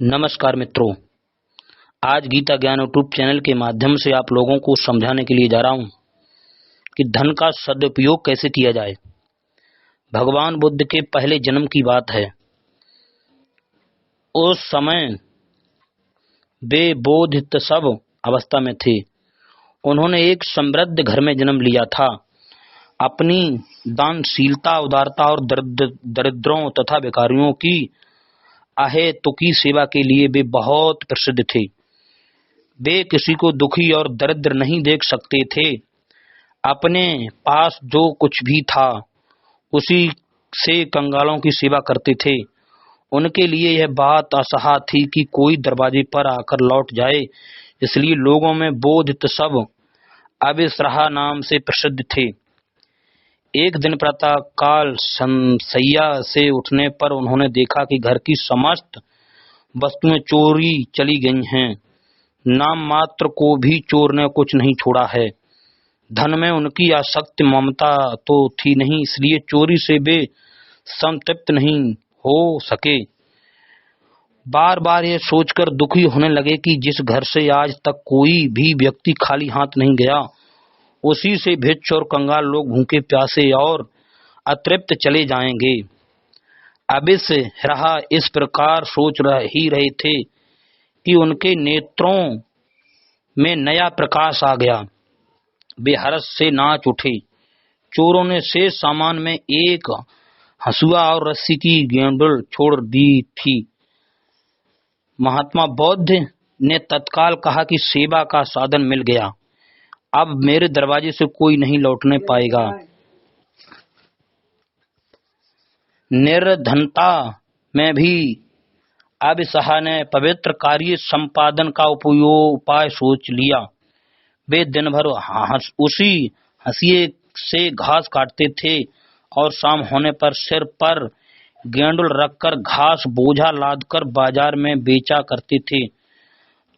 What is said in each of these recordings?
नमस्कार मित्रों, आज गीता ज्ञान यूट्यूब चैनल के माध्यम से आप लोगों को समझाने के लिए जा रहा हूं कि धन का सदुपयोग कैसे किया जाए। भगवान बुद्ध के पहले जन्म की बात है। उस समय वे बोधित सब अवस्था में थे। उन्होंने एक समृद्ध घर में जन्म लिया था। अपनी दानशीलता, उदारता और दरिद्रों तथा भिखारियों की अहेतुकी सेवा के लिए वे बहुत प्रसिद्ध थे। वे किसी को दुखी और दरिद्र नहीं देख सकते थे। अपने पास जो कुछ भी था उसी से कंगालों की सेवा करते थे। उनके लिए यह बात असह्य थी कि कोई दरवाजे पर आकर लौट जाए, इसलिए लोगों में बोधित सब अविसराहा नाम से प्रसिद्ध थे। एक दिन प्रातः काल शैया से उठने पर उन्होंने देखा कि घर की समस्त वस्तुएं चोरी चली गई हैं। नाम मात्र को भी चोर ने कुछ नहीं छोड़ा है। धन में उनकी आसक्ति ममता तो थी नहीं, इसलिए चोरी से वे संतृप्त नहीं हो सके। बार बार ये सोचकर दुखी होने लगे कि जिस घर से आज तक कोई भी व्यक्ति खाली हाथ नहीं गया, उसी से भिक्ष और कंगाल लोग भूखे प्यासे और अतृप्त चले जाएंगे। अब इस प्रकार सोच ही रहे थे कि उनके नेत्रों में नया प्रकाश आ गया। वे हर्ष से नाच उठे। चोरों ने शेष सामान में एक हंसुआ और रस्सी की गेंडुल छोड़ दी थी। महात्मा बौद्ध ने तत्काल कहा कि सेवा का साधन मिल गया, अब मेरे दरवाजे से कोई नहीं लौटने पाएगा। निर्धनता में भी अविसहा ने पवित्र कार्य संपादन का उपाय सोच लिया। वे दिन भर उसी हंसिए से घास काटते थे और शाम होने पर सिर पर गेंडुल रखकर घास बोझा लादकर बाजार में बेचा करते थे।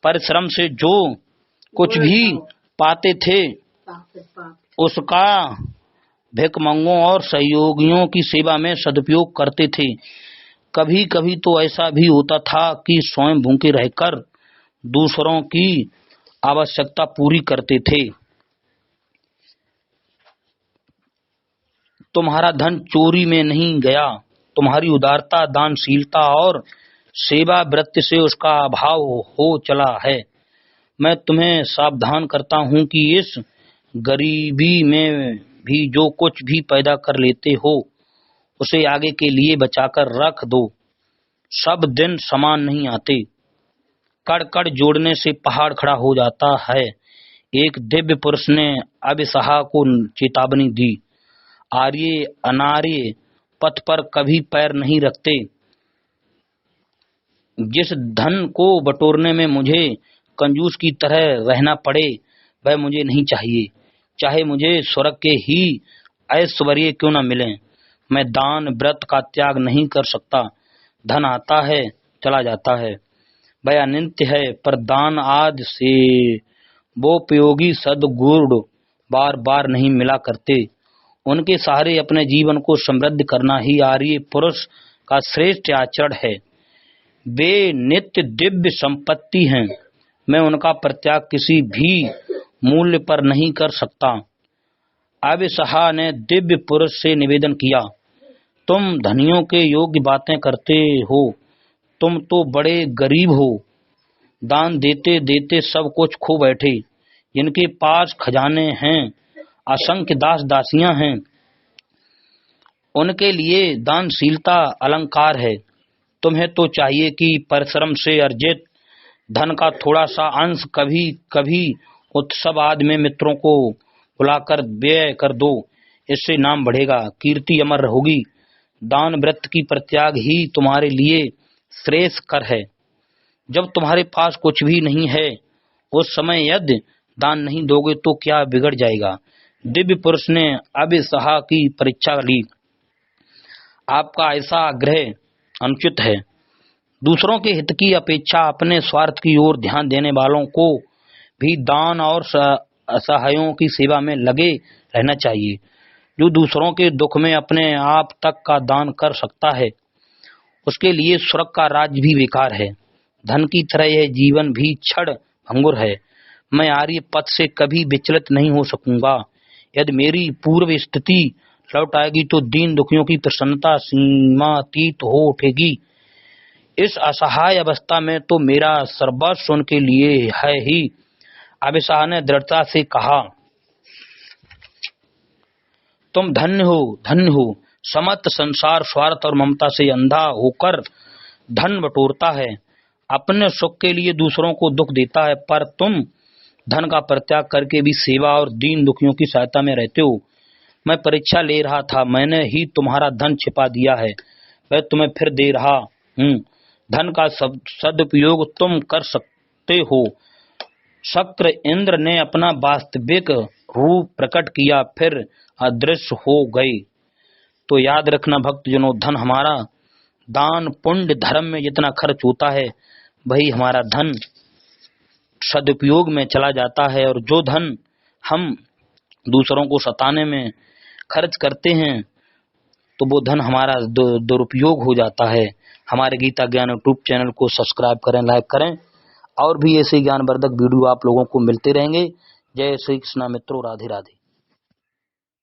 परिश्रम से जो कुछ भी पाते थे उसका भिखमंगों और सहयोगियों की सेवा में सदुपयोग करते थे। कभी कभी तो ऐसा भी होता था कि स्वयं भूखे रहकर दूसरों की आवश्यकता पूरी करते थे। तुम्हारा धन चोरी में नहीं गया। तुम्हारी उदारता, दानशीलता और सेवा वृत्ति से उसका अभाव हो चला है। मैं तुम्हें सावधान करता हूं कि इस गरीबी में भी जो कुछ भी पैदा कर लेते हो उसे आगे के लिए बचाकर रख दो। सब दिन समान नहीं आते। कड़ कड़ जोड़ने से पहाड़ खड़ा हो जाता है। एक दिव्य पुरुष ने अविसहा को चेतावनी दी, आर्य अनार्य पथ पर कभी पैर नहीं रखते। जिस धन को बटोरने में मुझे कंजूस की तरह रहना पड़े वह मुझे नहीं चाहिए, चाहे मुझे स्वर्ग के ही ऐश्वर्य क्यों न मिले। मैं दान व्रत का त्याग नहीं कर सकता। धन आता है चला जाता है, वह अनित्य है, पर दान आदि से वो उपयोगी सद्गुण बार बार नहीं मिला करते। उनके सहारे अपने जीवन को समृद्ध करना ही आर्य पुरुष का श्रेष्ठ आचरण है। वे नित्य दिव्य संपत्ति हैं। मैं उनका परित्याग किसी भी मूल्य पर नहीं कर सकता। अविसहा ने दिव्य पुरुष से निवेदन किया, तुम धनियों के योग्य बातें करते हो। तुम तो बड़े गरीब हो। दान देते देते सब कुछ खो बैठे। जिनके पास खजाने हैं, असंख्य दास दासियां हैं, उनके लिए दानशीलता अलंकार है। तुम्हें तो चाहिए कि परिश्रम से अर्जित धन का थोड़ा सा अंश कभी कभी उत्सव आदि में मित्रों को बुलाकर व्यय कर दो। इससे नाम बढ़ेगा, कीर्ति अमर रहोगी। दान व्रत की परित्याग ही तुम्हारे लिए श्रेष्ठ कर है। जब तुम्हारे पास कुछ भी नहीं है उस समय यदि दान नहीं दोगे तो क्या बिगड़ जाएगा। दिव्य पुरुष ने अविसहा की परीक्षा ली। आपका ऐसा आग्रह अनुचित है। दूसरों के हित की अपेक्षा अपने स्वार्थ की ओर ध्यान देने वालों को भी दान और असहायों की सेवा में लगे रहना चाहिए। जो दूसरों के दुख में अपने आप तक का दान कर सकता है उसके लिए स्वर्ग का राज्य भी बेकार है। धन की तरह यह जीवन भी क्षण भंगुर है। मैं आर्य पथ से कभी विचलित नहीं हो सकूंगा। यदि मेरी पूर्व स्थिति लौट आएगी तो दीन दुखियों की प्रसन्नता सीमातीत हो उठेगी। इस असहाय अवस्था में तो मेरा सर्वस्व उनके लिए है ही। अभी शाह ने दृढ़ता से कहा, तुम धन्य हो, धन्य हो। समस्त संसार स्वार्थ और ममता से अंधा होकर धन बटोरता है, अपने सुख के लिए दूसरों को दुख देता है, पर तुम धन का परित्याग करके भी सेवा और दीन दुखियों की सहायता में रहते हो। मैं परीक्षा ले रहा था, मैंने ही तुम्हारा धन छिपा दिया है, मैं तुम्हें फिर दे रहा हूँ। धन का सदुपयोग तुम कर सकते हो। शक्र इंद्र ने अपना वास्तविक रूप प्रकट किया, फिर अदृश्य हो गए। तो याद रखना भक्तजनों, धन हमारा दान पुण्य धर्म में जितना खर्च होता है वही हमारा धन सदुपयोग में चला जाता है, और जो धन हम दूसरों को सताने में खर्च करते हैं तो वो धन हमारा दुरुपयोग हो जाता है। हमारे गीता ज्ञान यूट्यूब चैनल को सब्सक्राइब करें, लाइक करें, और भी ऐसे ज्ञानवर्धक वीडियो आप लोगों को मिलते रहेंगे। जय श्री कृष्ण मित्रों, राधे राधे।